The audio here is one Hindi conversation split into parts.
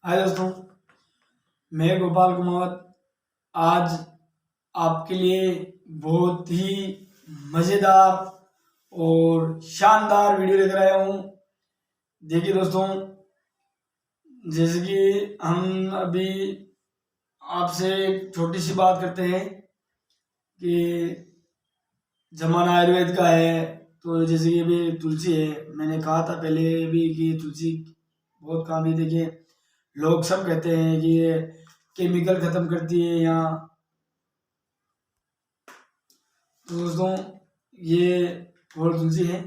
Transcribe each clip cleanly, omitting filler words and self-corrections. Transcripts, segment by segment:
हाय दोस्तों, मैं गोपाल कुमार आज आपके लिए बहुत ही मज़ेदार और शानदार वीडियो लेकर आया हूँ। देखिए दोस्तों, जैसे कि हम अभी आपसे एक छोटी सी बात करते हैं कि ज़माना आयुर्वेद का है। तो जैसे कि अभी तुलसी है, मैंने कहा था पहले भी कि तुलसी बहुत काम है। देखिए, लोग सब कहते हैं कि ये केमिकल ख़त्म करती है या तो दोस्तों ये और तुलसी है।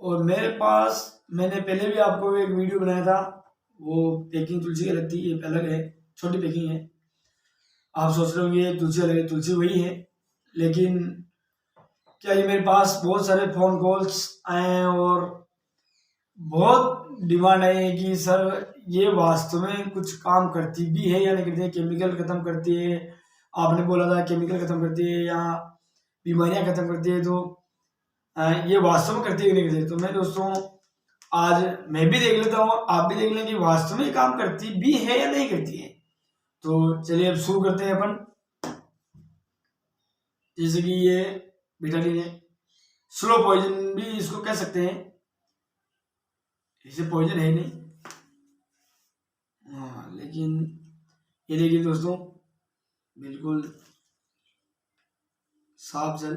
और मेरे पास मैंने पहले भी आपको एक वीडियो बनाया था, वो पैकिंग तुलसी की लगती है, ये अलग है, छोटी पैकिंग है। आप सोच रहे होंगे तुलसी अलग है, तुलसी वही है। लेकिन क्या ये मेरे पास बहुत सारे फ़ोन कॉल्स आए हैं और बहुत डिमांड आई है कि सर ये वास्तव में कुछ काम करती भी है या नहीं करती है, केमिकल ख़त्म करती है। आपने बोला था केमिकल ख़त्म करती है या बीमारियां ख़त्म करती है, तो ये वास्तव में करती है कि नहीं करती। तो मैं दोस्तों आज मैं भी देख लेता हूँ, आप भी देख लें कि वास्तव में ये काम करती भी है या नहीं करती है। तो चलिए अब शुरू करते हैं अपन। जैसे कि ये विटामिन है, स्लो पॉइजन भी इसको कह सकते हैं, इसे पॉइजन है नहीं। हाँ, लेकिन ये देखिए दोस्तों, बिल्कुल साफ जल।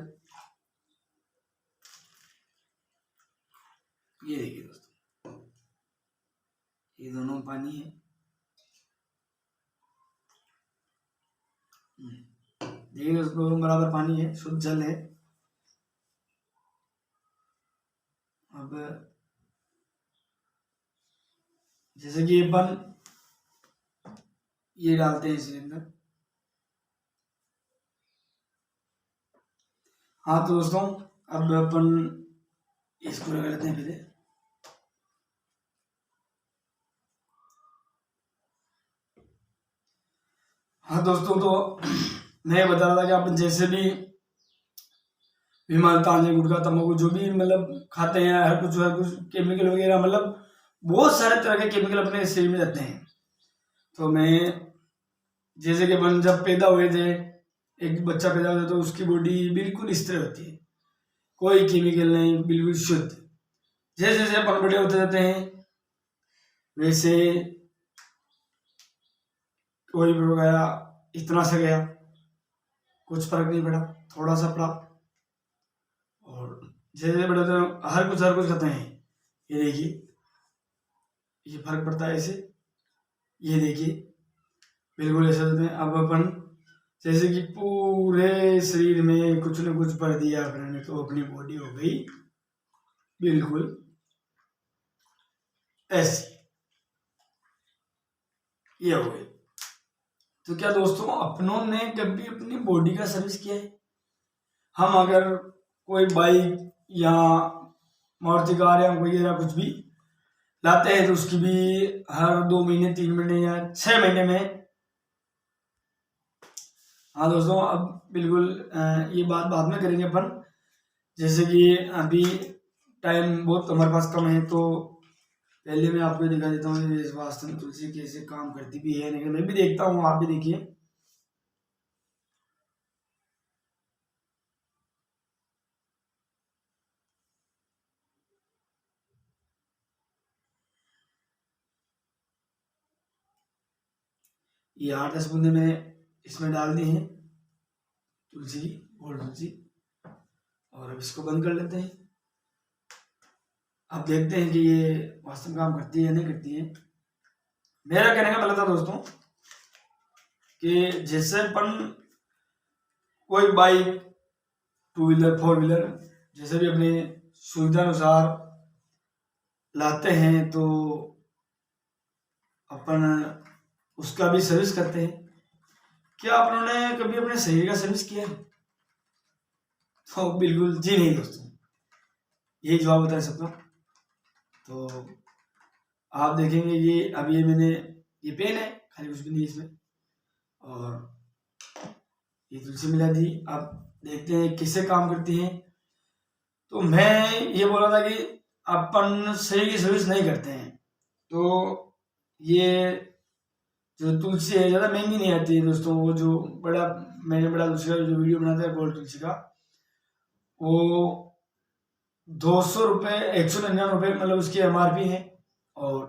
ये देखिए दोस्तों, ये दोनों पानी है। देखिए दोस्तों, बराबर पानी है, शुद्ध जल है। अब जैसे कि अपन ये डालते हैं इसके अंदर। हाँ तो दोस्तों, अब अपन इसको लगा लेते हैं पहले। हाँ दोस्तों, तो मैं बता रहा था कि अपन जैसे भी विमल, तांजे, गुटखा, तंबाकू जो भी मतलब खाते हैं, हर कुछ केमिकल वगैरह, मतलब बहुत सारे तरह के केमिकल अपने शरीर में जाते हैं। तो मैं जैसे कि अपन जब पैदा हुए थे, एक बच्चा पैदा होता है तो उसकी बॉडी बिल्कुल इस तरह होती है, कोई केमिकल नहीं, बिल्कुल शुद्ध। जैसे जैसे अपन बड़े होते जाते हैं वैसे कोई भी हो गया, इतना सा गया, कुछ फर्क नहीं पड़ा, थोड़ा सा पड़ा। और जैसे जैसे बड़े होते हैं हर कुछ खाते हैं। ये देखिए, ये फर्क पड़ता है ऐसे। ये देखिए, बिल्कुल ऐसे होते हैं। अब अपन जैसे कि पूरे शरीर में कुछ न कुछ भर दिया अपने, तो अपनी बॉडी हो गई बिल्कुल ऐसी, ये हो गई। तो क्या दोस्तों, अपनों ने कभी अपनी बॉडी का सर्विस किया है? हम अगर कोई बाइक या मारुति कार या वगैरह कुछ भी लाते हैं तो उसकी भी हर 2 महीने 3 महीने या 6 महीने में। हाँ दोस्तों, अब बिल्कुल ये बात बाद में करेंगे अपन। जैसे कि अभी टाइम बहुत हमारे पास कम है, तो पहले मैं आपको दिखा देता हूँ इस वास्तव में तुलसी कैसे काम करती भी है, लेकिन मैं भी देखता हूँ, आप भी देखिए। ये 8-10 बूंदे मैंने इसमें डाल दी हैं तुलसी की, और तुलसी। और अब इसको बंद कर लेते हैं। अब देखते हैं कि ये वास्तव में काम करती है या नहीं करती है। मेरा कहने का मतलब था दोस्तों कि जैसे अपन कोई बाइक, 2 व्हीलर, 4 व्हीलर, जैसे भी अपने सुविधा अनुसार लाते हैं तो अपन उसका भी सर्विस करते हैं। क्या आपने कभी अपने शरीर का सर्विस किया है? तो बिल्कुल जी नहीं दोस्तों, यही जवाब होता है सबका। तो आप देखेंगे ये अब ये मैंने, ये पेन है, खाली कुछ भी नहीं इसमें, और ये तुलसी मिला दी। अब देखते हैं किससे काम करती है। तो मैं ये बोल रहा था कि अपन शरीर की सर्विस नहीं करते हैं, तो ये जो तुलसी है ज़्यादा महंगी नहीं आती है दोस्तों। वो जो मैंने बड़ा तुलसी का जो वीडियो बनाता है गोल्ड तुलसी का, वो 200 रुपये 199 मतलब उसकी MRP है, और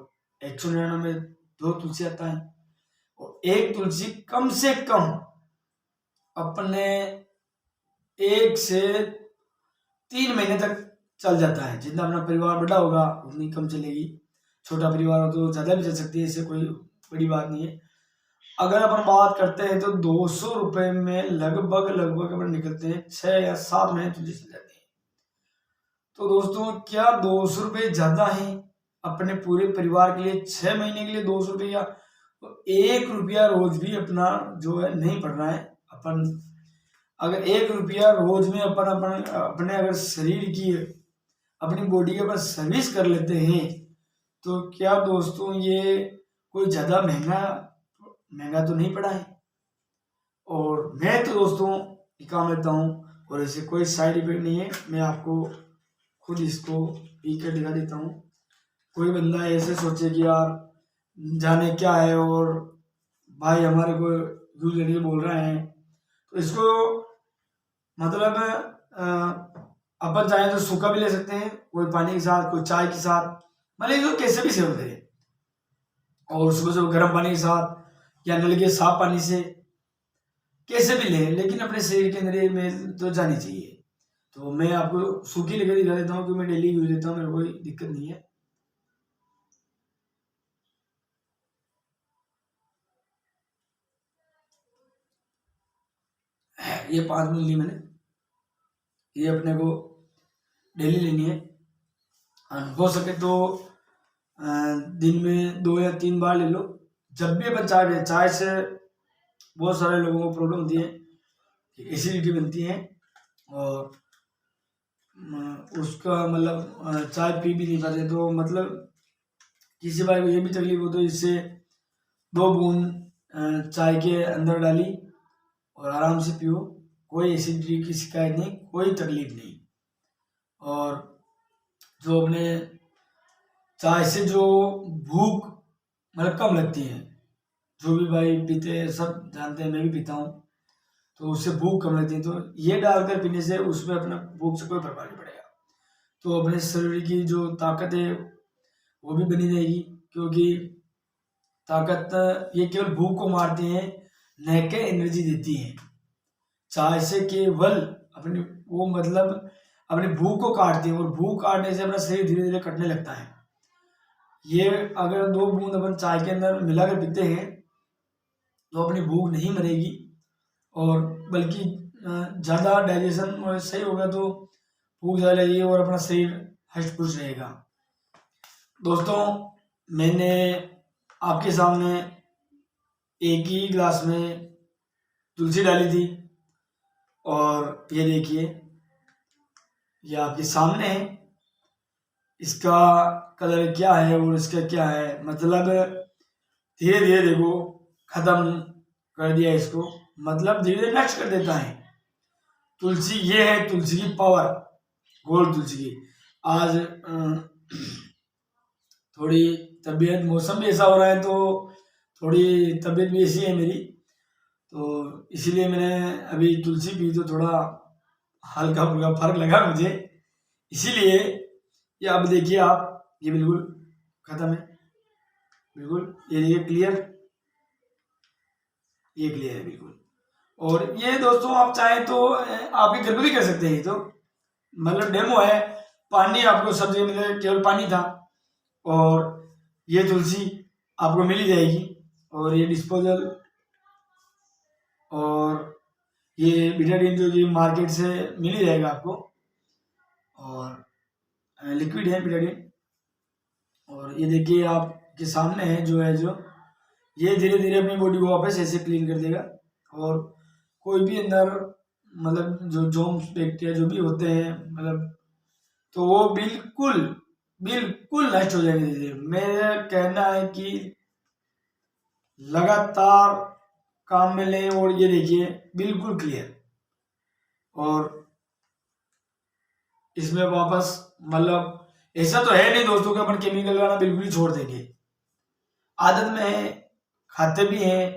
199 2 तुलसी आता है। और एक तुलसी कम से कम अपने 1 से 3 महीने तक चल जाता है। जितना अपना परिवार बड़ा होगा उतनी कम चलेगी, छोटा परिवार हो तो ज़्यादा भी चल सकती है, इससे कोई बड़ी बात नहीं है। अगर अपन बात करते हैं तो 200 रुपये में लगभग अपन निकलते हैं 6 या 7 महीने तुलसी चल जाती है। तो दोस्तों क्या 200 रुपये ज़्यादा है अपने पूरे परिवार के लिए? 6 महीने के लिए 200 रुपये, या 1 रुपया रोज भी अपना जो है नहीं पड़ना है। अपन अगर 1 रुपया रोज में अपने अगर शरीर की, अपनी बॉडी के पास सर्विस कर लेते हैं, तो क्या दोस्तों ये कोई ज़्यादा महंगा तो नहीं पड़ा है। और मैं तो दोस्तों ये काम लेता हूँ और ऐसे कोई साइड इफेक्ट नहीं है। मैं आपको खुद इसको पी कर दिखा देता हूँ। कोई बंदा ऐसे सोचे कि यार जाने क्या है और भाई हमारे को यूज करके बोल रहे हैं, तो इसको मतलब अपन चाहे तो सूखा भी ले सकते हैं, कोई पानी के साथ, कोई चाय के साथ, मतलब इसको कैसे भी सेवन करें। और सुबह सुबह गर्म पानी के साथ या नल के साफ पानी से कैसे भी लें, लेकिन अपने शरीर के अंदर में तो जानी चाहिए। तो मैं आपको सूखी लेकर दिखा देता हूँ कि मैं डेली यूज लेता हूँ, मेरे कोई दिक्कत नहीं है। ये 5 मिली ली मैंने, ये अपने को डेली लेनी है। हो सके तो दिन में 2 या 3 बार ले लो। जब भी अपन चाय से बहुत सारे लोगों को प्रॉब्लम होती है कि एसिडिटी बनती है, और उसका मतलब चाय पी भी नहीं पाते। तो मतलब किसी भाई को ये भी तकलीफ हो तो इससे 2 बूंद चाय के अंदर डाली और आराम से पियो, कोई एसिडिटी की शिकायत नहीं, कोई तकलीफ नहीं। और जो अपने चाय से जो भूख मतलब कम लगती है, जो भी भाई पीते हैं सब जानते हैं, मैं भी पीता हूँ, तो उससे भूख कम लगती है। तो ये डालकर पीने से उसमें अपना भूख से कोई प्रभाव नहीं पड़ेगा। तो अपने शरीर की जो ताकत है वो भी बनी रहेगी, क्योंकि ताकत ये केवल भूख को मारती है, न कि एनर्जी देती है। चाय से केवल अपनी वो मतलब अपनी भूख को काटती है, और भूख काटने से अपना शरीर धीरे धीरे कटने लगता है। ये अगर 2 बूंद अपन चाय के अंदर मिलाकर पीते हैं तो अपनी भूख नहीं मरेगी, और बल्कि ज़्यादा डाइजेशन सही होगा, तो भूख ज़्यादा लगेगी और अपना शरीर हष्ट पुष्ट रहेगा। दोस्तों मैंने आपके सामने एक ही गिलास में तुलसी डाली थी, और ये देखिए ये आपके सामने है। इसका कलर क्या है और इसका क्या है, मतलब धीरे धीरे देखो खत्म कर दिया इसको, मतलब धीरे धीरे नष्ट कर देता है। तुलसी ये है तुलसी की पावर, गोल्ड तुलसी की। आज थोड़ी तबीयत, मौसम भी ऐसा हो रहा है तो थोड़ी तबीयत भी ऐसी है मेरी, तो इसीलिए मैंने अभी तुलसी पी तो थोड़ा हल्का फुल्का फर्क लगा मुझे, इसीलिए ये अब देखिए आप, ये बिल्कुल खत्म है, बिल्कुल ये देखिए क्लियर, ये क्लियर है बिल्कुल। और ये दोस्तों आप चाहें तो आपके घर पे भी कर सकते हैं। ये तो मतलब डेमो है, पानी आपको सब जगह मिलेगा, केवल पानी था, और ये तुलसी आपको मिल ही जाएगी, और ये डिस्पोजल, और ये बीटाडीन जो कि मार्केट से मिल ही जाएगा आपको, और लिक्विड है बीटाडीन। और ये देखिए आपके सामने है जो ये धीरे धीरे अपनी बॉडी को वापस ऐसे क्लीन कर देगा, और कोई भी अंदर मतलब जो जर्म्स बैक्टीरिया जो भी होते हैं मतलब, तो वो बिल्कुल बिल्कुल नष्ट हो जाएंगे धीरे। मेरा कहना है कि लगातार काम में लें, और ये देखिए बिल्कुल क्लियर। और इसमें वापस मतलब ऐसा तो है नहीं दोस्तों कि अपन केमिकल लगाना बिल्कुल ही छोड़ देंगे, आदत में है, खाते भी हैं।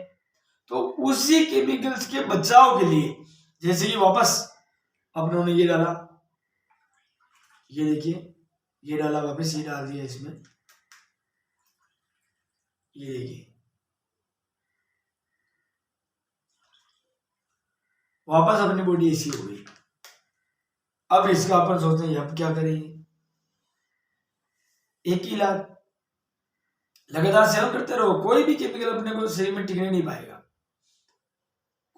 तो उसी केमिकल्स के बचाव के लिए जैसे कि वापस अपनों ने ये डाला, ये देखिए ये डाला, वापस ये डाल दिया इसमें, ये देखिए वापस अपनी बॉडी ऐसी हो गई। अब इसका अपन सोचते हैं अब क्या करेंगे। एक ही इलाज, लगातार सेवन करते रहो, कोई भी केमिकल अपने को शरीर में टिकने नहीं पाएगा।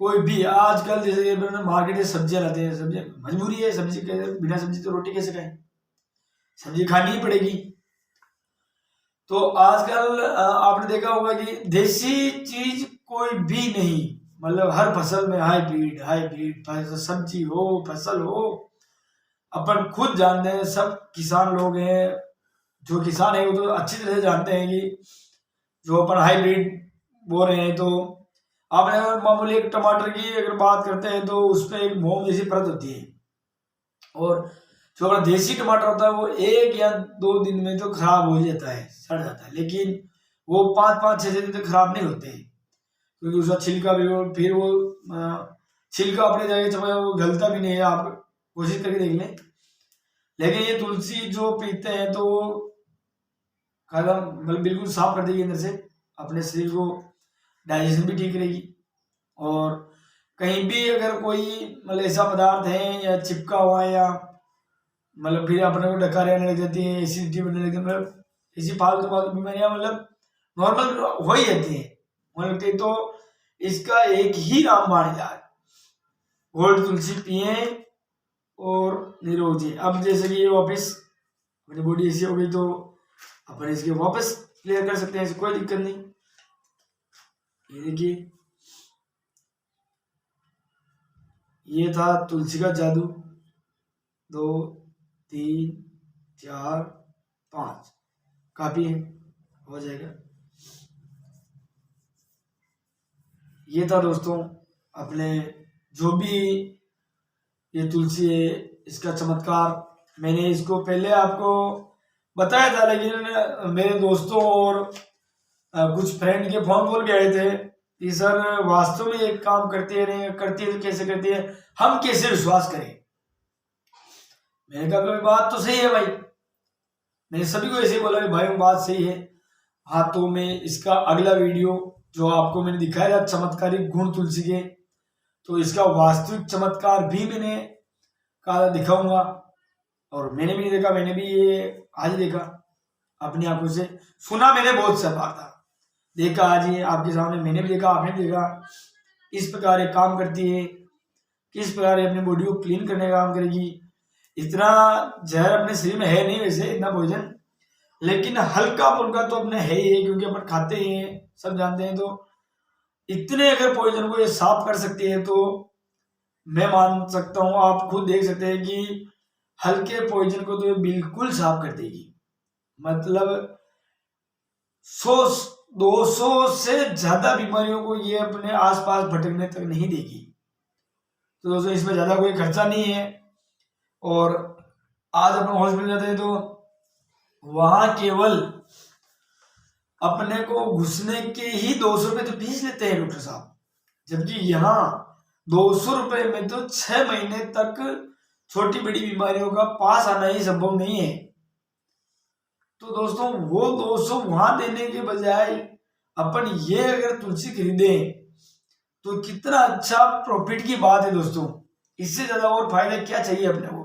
कोई भी आजकल जैसे मार्केट में सब्जियां लाते हैं, सब्जियां मजबूरी है, सब्जी बिना सब्जी तो रोटी कैसे खाएं, सब्जी खानी ही पड़ेगी। तो आजकल आपने देखा होगा कि देसी चीज कोई भी नहीं, मतलब हर फसल में हाइब्रिड सब्जी हो फसल हो। अपन खुद जानते हैं, सब किसान लोग हैं, जो किसान है वो तो अच्छी तरह से जानते हैं कि जो अपन हाइब्रिड बोल रहे हैं। तो आपने अगर मामूली एक टमाटर की अगर बात करते हैं तो उस पर एक मोम जैसी परत होती है, और जो अपना देसी टमाटर होता है वो 1 या 2 दिन में तो खराब हो जाता है, सड़ जाता है, लेकिन वो 5-5-6 दिन तक खराब नहीं होते हैं, क्योंकि उसका छिलका भी फिर वो छिलका अपने जगह चला, वो गलता भी नहीं है, आप कोशिश करके देख लें। लेकिन ये तुलसी जो पीते हैं तो वो मतलब बिल्कुल साफ कर देगी अंदर से, अपने शरीर को डाइजेशन भी ठीक रहेगी। और कहीं भी अगर कोई मतलब ऐसा पदार्थ है या चिपका हुआ है या मतलब फिर अपने को डकार आने लग जाती है, एसिडिटी बनने लगती है, मतलब ऐसी फालतू बीमारियां मतलब नॉर्मल हो ही जाती है होने लगती है। तो इसका एक ही रामबाण इलाज, गोल्ड तुलसी पिए और निरोग जी। अब जैसे कि ये वापस अपनी बॉडी ऐसी हो गई तो अपन इसके वापस क्लियर कर सकते हैं, इससे कोई दिक्कत नहीं। ये देखिए ये था तुलसी का जादू। 2 3 4 5 काफी है, हो जाएगा। ये था दोस्तों अपने जो भी ये तुलसी है इसका चमत्कार। मैंने इसको पहले आपको बताया था, लेकिन मेरे दोस्तों और कुछ फ्रेंड के फोन कॉल भी आए थे कि सर वास्तव में एक काम करती है तो कैसे करती है, हम कैसे विश्वास करें। मैंने कहा भाई बात तो सही है भाई, मैंने सभी को ऐसे बोला कि भाई बात सही है। हाँ, तो मैं इसका अगला वीडियो जो आपको मैंने दिखाया था चमत्कारिक गुण तुलसी के, तो इसका वास्तविक चमत्कार भी मैंने कहा दिखाऊंगा। और मैंने भी नहीं देखा, मैंने भी ये आज देखा अपनी आंखों से, सुना मैंने बहुत सा बात था, देखा आज ये आपके सामने, मैंने भी देखा आपने भी देखा। इस प्रकार ये काम करती है, किस प्रकार अपनी बॉडी को क्लीन करने का काम करेगी। इतना जहर अपने शरीर में है नहीं वैसे, इतना भोजन, लेकिन हल्का फुल्का तो अपने है ही है, क्योंकि अपन खाते ही हैं, सब जानते हैं। तो इतने अगर पॉइजन को ये साफ कर सकती है तो मैं मान सकता हूँ, आप खुद देख सकते हैं कि हल्के पॉइजन को तो ये बिल्कुल साफ कर देगी। मतलब 100-200 से ज्यादा बीमारियों को ये अपने आसपास भटकने तक नहीं देगी। तो दोस्तों इसमें ज्यादा कोई खर्चा नहीं है। और आज अपन हॉस्पिटल जाते हैं तो वहां केवल अपने को घुसने के ही 200 रुपए तो फीस लेते हैं डॉक्टर साहब, जबकि यहाँ 200 रुपए में तो 6 महीने तक छोटी बड़ी बीमारियों का पास आना ही संभव नहीं है। तो दोस्तों वो 200 वहां देने के बजाय अपन ये अगर तुलसी खरीदें तो कितना अच्छा प्रॉफिट की बात है दोस्तों। इससे ज्यादा और फायदा क्या चाहिए अपने को।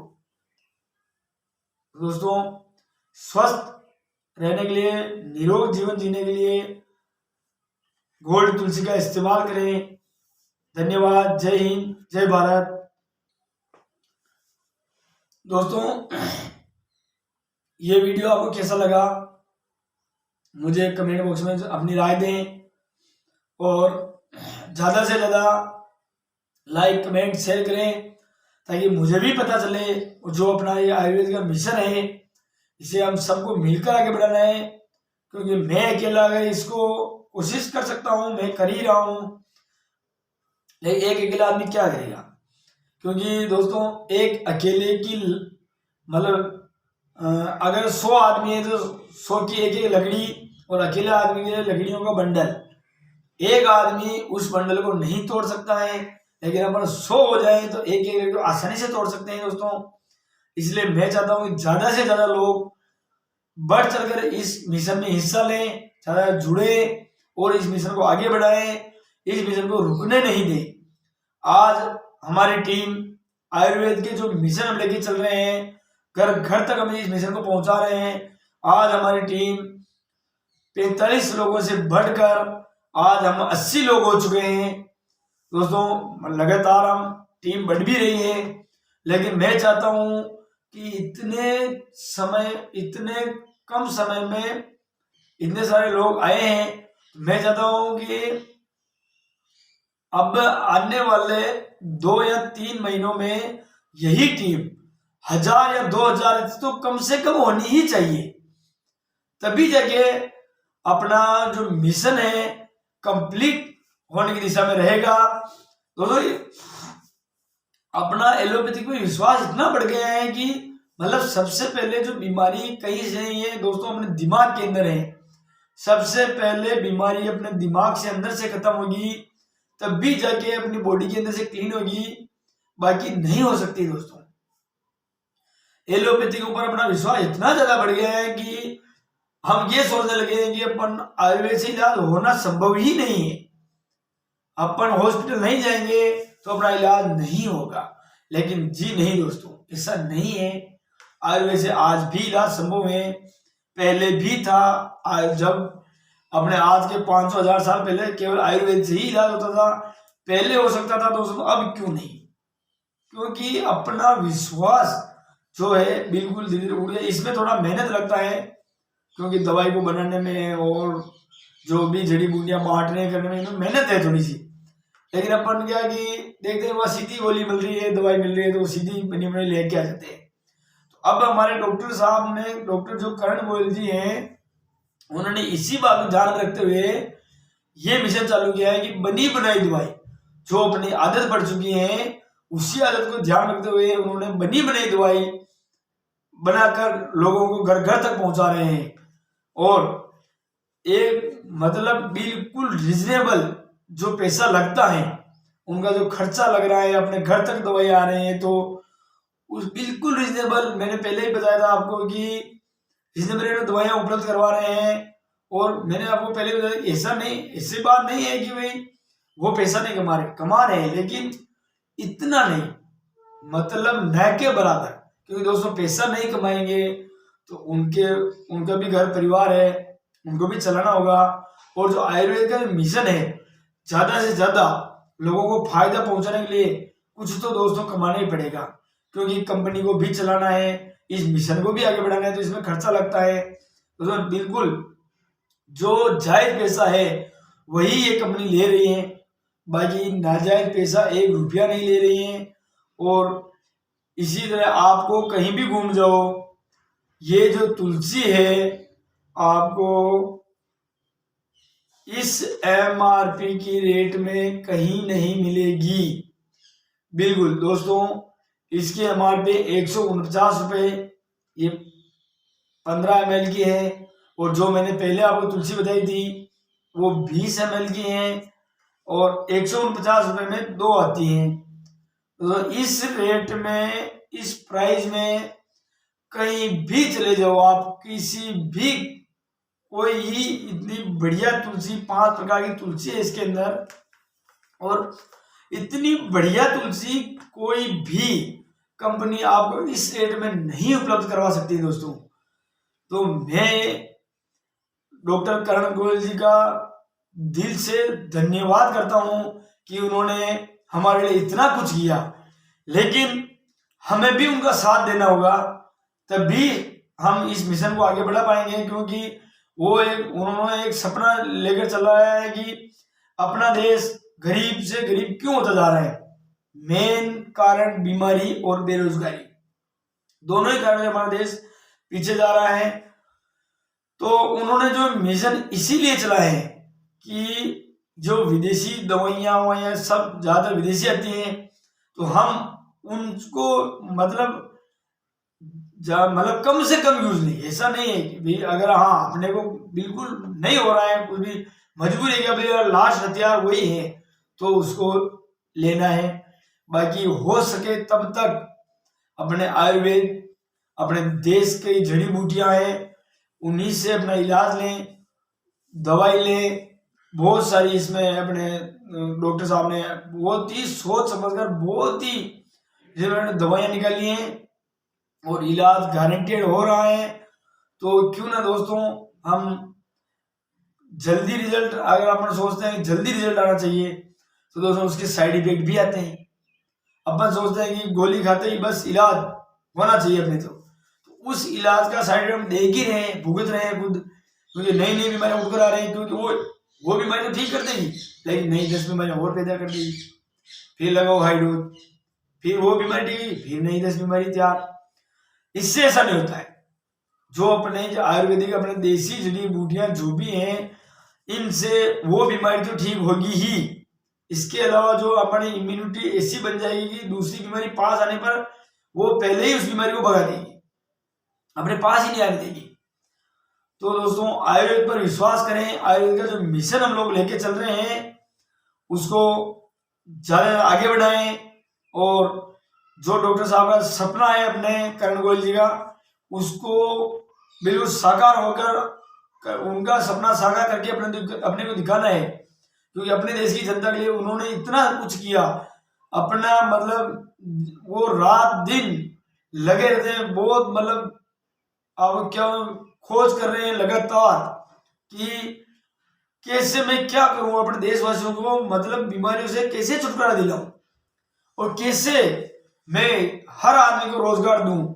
दोस्तों स्वस्थ रहने के लिए, निरोग जीवन जीने के लिए गोल्ड तुलसी का इस्तेमाल करें। धन्यवाद। जय हिंद, जय भारत। दोस्तों ये वीडियो आपको कैसा लगा मुझे कमेंट बॉक्स में अपनी राय दें, और ज़्यादा से ज़्यादा लाइक कमेंट शेयर करें ताकि मुझे भी पता चले जो अपना ये आयुर्वेद का मिशन है इसे हम सबको मिलकर आगे बढ़ाना है। क्योंकि मैं अकेला अगर इसको कोशिश कर सकता हूँ, मैं कर ही रहा हूँ, लेकिन एक अकेला आदमी क्या करेगा। क्योंकि दोस्तों एक अकेले की मतलब अगर 100 आदमी है तो 100 की एक लकड़ी, और अकेले आदमी के लिए लकड़ियों का बंडल। एक आदमी उस बंडल को नहीं तोड़ सकता है, लेकिन अपन 100 हो जाए तो एक एक लड्डू आसानी से तोड़ सकते हैं दोस्तों। इसलिए मैं चाहता हूँ कि ज्यादा से ज्यादा लोग बढ़ चढ़कर इस मिशन में हिस्सा लें, ज्यादा जुड़े और इस मिशन को आगे बढ़ाएं, इस मिशन को रुकने नहीं दें। आज हमारी टीम आयुर्वेद के जो मिशन हम लेके चल रहे हैं, घर घर तक हम इस मिशन को पहुंचा रहे हैं। आज हमारी टीम 45 लोगों से बढ़कर आज हम 80 लोग हो चुके हैं दोस्तों। लगातार हम टीम बढ़ भी रही है, लेकिन मैं चाहता हूं कि इतने कम समय में इतने सारे लोग आए हैं। मैं चाहता हूं कि अब आने वाले 2 या 3 महीनों में यही टीम 1000 या 2000 तो कम से कम होनी ही चाहिए, तभी जाके अपना जो मिशन है कंप्लीट होने की दिशा में रहेगा। दोस्तों अपना एलोपैथी पर विश्वास इतना बढ़ गया है कि मतलब सबसे पहले जो बीमारी कहीं से नहीं है दोस्तों, अपने दिमाग के अंदर है। सबसे पहले बीमारी अपने दिमाग से अंदर से खत्म होगी, तब भी जाके अपनी बॉडी के अंदर से क्लीन होगी, बाकी नहीं हो सकती दोस्तों। एलोपैथी के ऊपर अपना विश्वास इतना ज्यादा बढ़ गया है कि हम ये सोचने लगे हैं कि अपन आयुर्वेद से इलाज होना संभव ही नहीं है। अपन हॉस्पिटल नहीं जाएंगे तो अपना इलाज नहीं होगा, लेकिन जी नहीं दोस्तों, ऐसा नहीं है। आयुर्वेद से आज भी इलाज संभव है, पहले भी था। जब अपने आज के 500-1000 साल पहले केवल आयुर्वेद से ही इलाज होता था, पहले हो सकता था दोस्तों, अब क्यों नहीं? क्योंकि अपना विश्वास जो है बिल्कुल धीरे धीरे उड़ गया। इसमें थोड़ा मेहनत लगता है, क्योंकि दवाई को बनाने में और जो भी जड़ी बूटियां बांटने करने में मेहनत है थोड़ी सी। लेकिन अपन क्या कि देखते हैं वह सीधी गोली मिल रही है, दवाई मिल रही है, तो सीधी बनी बनाई लेके आ जाते हैं। तो अब हमारे डॉक्टर साहब ने, डॉक्टर जो करण गोयल जी हैं, उन्होंने इसी बात को ध्यान रखते हुए ये मिशन चालू किया है कि बनी बनाई दवाई जो अपनी आदत पड़ चुकी है, उसी आदत को ध्यान रखते हुए उन्होंने बनी बनाई दवाई बनाकर लोगों को घर घर तक पहुंचा रहे हैं। और एक मतलब बिल्कुल रिजनेबल जो पैसा लगता है, उनका जो खर्चा लग रहा है, अपने घर तक दवाई आ रहे हैं, तो उस बिल्कुल रिजनेबल, मैंने पहले ही बताया था आपको कि रिजनेबल रेट में दवाइयां उपलब्ध करवा रहे हैं। और मैंने आपको पहले बताया कि ऐसा नहीं, ऐसी बात नहीं है कि भाई वो पैसा नहीं कमा रहे हैं, लेकिन इतना नहीं, मतलब न के बराबर। क्योंकि दोस्तों पैसा नहीं कमाएंगे तो उनका भी घर परिवार है, उनको भी चलाना होगा। और जो आयुर्वेद का मिशन है, ज्यादा से ज्यादा लोगों को फायदा पहुंचाने के लिए कुछ तो दोस्तों कमाना ही पड़ेगा, क्योंकि कंपनी को भी चलाना है, इस मिशन को भी आगे बढ़ाना है, तो इसमें खर्चा लगता है। दोस्तों बिल्कुल जो जायज पैसा है वही ये कंपनी ले रही है, बाकी नाजायज पैसा 1 रुपया नहीं ले रही है। और इसी तरह आपको कहीं भी घूम जाओ, ये जो तुलसी है आपको इस MRP की रेट में कहीं नहीं मिलेगी। बिल्कुल दोस्तों, इसकी MRP 149 रुपये, ये 15 ml की है। और जो मैंने पहले आपको तुलसी बताई थी वो 20 ml की है, और 149 रुपये में 2 आती हैं। तो इस रेट में, इस प्राइस में कहीं भी चले जाओ आप, किसी भी कोई ही इतनी बढ़िया तुलसी, 5 प्रकार की तुलसी है इसके अंदर, और इतनी बढ़िया तुलसी कोई भी कंपनी आपको इस रेट में नहीं उपलब्ध करवा सकती दोस्तों। तो मैं डॉक्टर करण गोयल जी का दिल से धन्यवाद करता हूं कि उन्होंने हमारे लिए इतना कुछ किया, लेकिन हमें भी उनका साथ देना होगा, तभी हम इस मिशन को आगे बढ़ा पाएंगे। क्योंकि उन्होंने एक सपना लेकर चला है कि अपना देश गरीब से गरीब क्यों होता जा रहा है। मेन कारण बीमारी और बेरोजगारी, दोनों ही कारण से हमारा देश पीछे जा रहा है। तो उन्होंने जो मिशन इसीलिए चलाया है कि जो विदेशी दवाइयां सब ज्यादा विदेशी आती हैं, तो हम उनको मतलब कम से कम यूज नहीं। ऐसा नहीं है कि भाई अगर हाँ अपने को बिल्कुल नहीं हो रहा है कुछ भी, मजबूरी है कि अभी लास्ट हथियार वही है तो उसको लेना है। बाकी हो सके तब तक अपने आयुर्वेद, अपने देश की जड़ी बूटियां हैं उन्हीं से अपना इलाज लें, दवाई लें। बहुत सारी इसमें अपने डॉक्टर साहब ने बहुत ही सोच समझकर बहुत ही जिन्होंने दवाइयां निकाली हैं और इलाज गारंटेड हो रहा है। तो क्यों ना दोस्तों हम जल्दी रिजल्ट, अगर अपन सोचते हैं जल्दी रिजल्ट आना चाहिए तो दोस्तों उसके साइड इफेक्ट भी आते हैं। अपन सोचते हैं कि गोली खाते ही बस इलाज होना चाहिए अपने तो उस इलाज का साइड हम देख ही रहे हैं, भुगत रहे हैं खुद, क्योंकि नई नई बीमारियां उठकर आ रही हैं। क्योंकि वो बीमारी तो ठीक कर देगी लेकिन नई 10 बीमारियां और पैदा कर देगी। फिर लगाओ हाई डोज, फिर वो बीमारी ठीक, फिर नई 10 बीमारी तैयार। इससे ऐसा नहीं होता है। जो अपने जो आयुर्वेदिक अपने देसी जड़ी बूटियां जो भी हैं इनसे वो बीमारी तो ठीक होगी ही। इसके अलावा जो हमारी इम्यूनिटी ऐसी बन जाएगी कि दूसरी बीमारी पास आने पर वो पहले ही उस बीमारी को भगा देगी, अपने पास ही नहीं आने देगी। तो दोस्तों आयुर्वेद पर विश्वास करें। आयुर्वेद का जो मिशन हम लोग लेके चल रहे हैं उसको ज्यादा आगे बढ़ाएं और जो डॉक्टर साहब का सपना है अपने करण गोयल जी का उसको बिल्कुल साकार होकर उनका सपना साकार करके अपने को दिखाना है। क्योंकि अपने देश की जनता के लिए उन्होंने इतना कुछ किया, अपना मतलब वो रात दिन लगे रहते हैं, बहुत मतलब अब क्या खोज कर रहे हैं लगातार कि कैसे मैं क्या करूं अपने देशवासियों को मतलब बीमारियों से कैसे छुटकारा दिलाऊं और कैसे मैं हर आदमी को रोजगार दूं।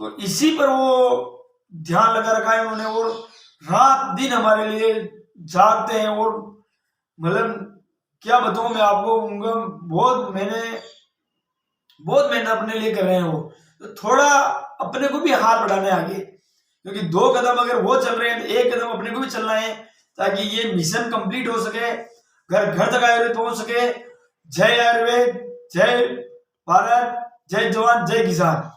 तो इसी पर वो ध्यान लगा रखा है उन्होंने और रात दिन हमारे लिए जागते हैं। और मतलब क्या बताऊं मैं आपको, उनका बहुत मेहनत अपने लिए कर रहे हैं वो। तो थोड़ा अपने को भी हाथ बढ़ाना है आगे, क्योंकि 2 कदम अगर वो चल रहे हैं तो 1 कदम अपने को भी चलना है ताकि ये मिशन कंप्लीट हो सके, घर घर तक आयुर्वेद पहुंच सके। जय आयुर्वेद, जय भारत, जय जवान, जय किसान।